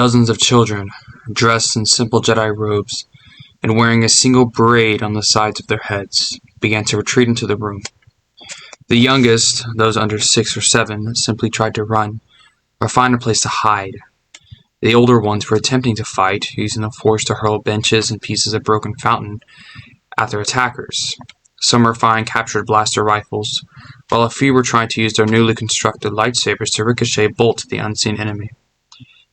Dozens of children, dressed in simple Jedi robes and wearing a single braid on the sides of their heads, began to retreat into the room. The youngest, those under 6 or 7, simply tried to run or find a place to hide. The older ones were attempting to fight, using the Force to hurl benches and pieces of broken fountain at their attackers. Some were firing captured blaster rifles, while a few were trying to use their newly constructed lightsabers to ricochet bolts at the unseen enemy.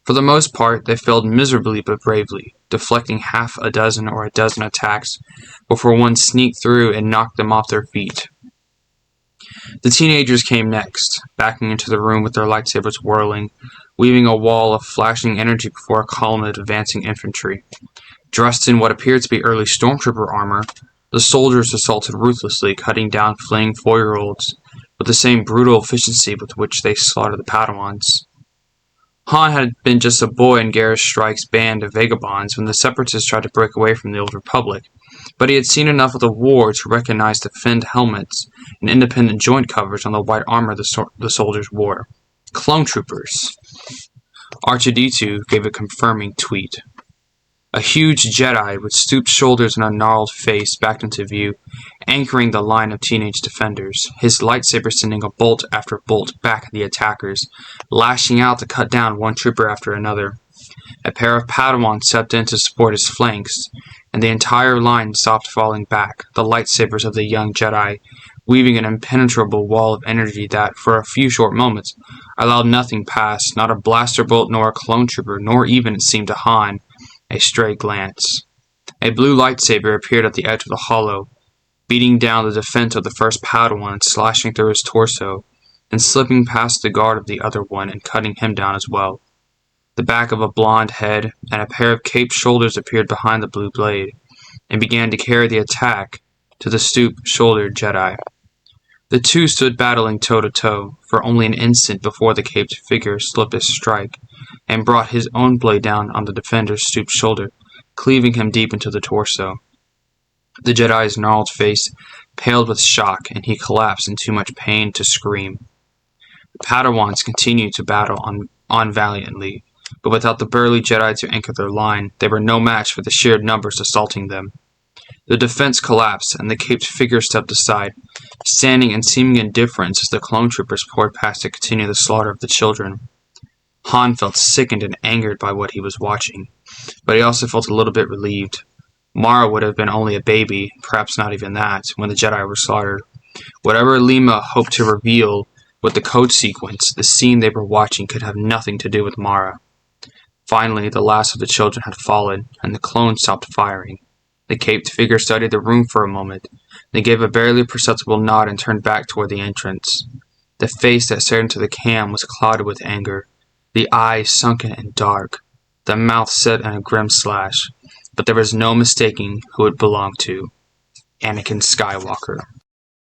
For the most part, they failed miserably but bravely, deflecting half a dozen or a dozen attacks before one sneaked through and knocked them off their feet. The teenagers came next, backing into the room with their lightsabers whirling, weaving a wall of flashing energy before a column of advancing infantry. Dressed in what appeared to be early stormtrooper armor, the soldiers assaulted ruthlessly, cutting down fleeing 4-year-olds with the same brutal efficiency with which they slaughtered the Padawans. Han had been just a boy in Garrus Strike's band of vagabonds when the Separatists tried to break away from the Old Republic, but he had seen enough of the war to recognize the finned helmets and independent joint covers on the white armor the soldiers wore. Clone troopers. R2-D2 gave a confirming tweet. A huge Jedi with stooped shoulders and a gnarled face backed into view, anchoring the line of teenage defenders, his lightsaber sending a bolt after bolt back at the attackers, lashing out to cut down one trooper after another. A pair of Padawans stepped in to support his flanks, and the entire line stopped falling back, the lightsabers of the young Jedi weaving an impenetrable wall of energy that, for a few short moments, allowed nothing past, not a blaster bolt nor a clone trooper, nor even, it seemed to Han, a stray glance. A blue lightsaber appeared at the edge of the hollow, beating down the defense of the first Padawan, slashing through his torso, and slipping past the guard of the other one and cutting him down as well. The back of a blonde head and a pair of caped shoulders appeared behind the blue blade, and began to carry the attack to the stoop-shouldered Jedi. The two stood battling toe-to-toe for only an instant before the caped figure slipped a strike, and brought his own blade down on the defender's stooped shoulder, cleaving him deep into the torso. The Jedi's gnarled face paled with shock, and he collapsed in too much pain to scream. The Padawans continued to battle on valiantly, but without the burly Jedi to anchor their line, they were no match for the sheer numbers assaulting them. The defense collapsed, and the caped figure stepped aside, standing in seeming indifference as the clone troopers poured past to continue the slaughter of the children. Han felt sickened and angered by what he was watching, but he also felt a little bit relieved. Mara would have been only a baby, perhaps not even that, when the Jedi were slaughtered. Whatever Lima hoped to reveal with the code sequence, the scene they were watching could have nothing to do with Mara. Finally, the last of the children had fallen, and the clones stopped firing. The caped figure studied the room for a moment, then gave a barely perceptible nod and turned back toward the entrance. The face that stared into the cam was clouded with anger, the eyes sunken and dark, the mouth set in a grim slash, but there was no mistaking who it belonged to. Anakin Skywalker.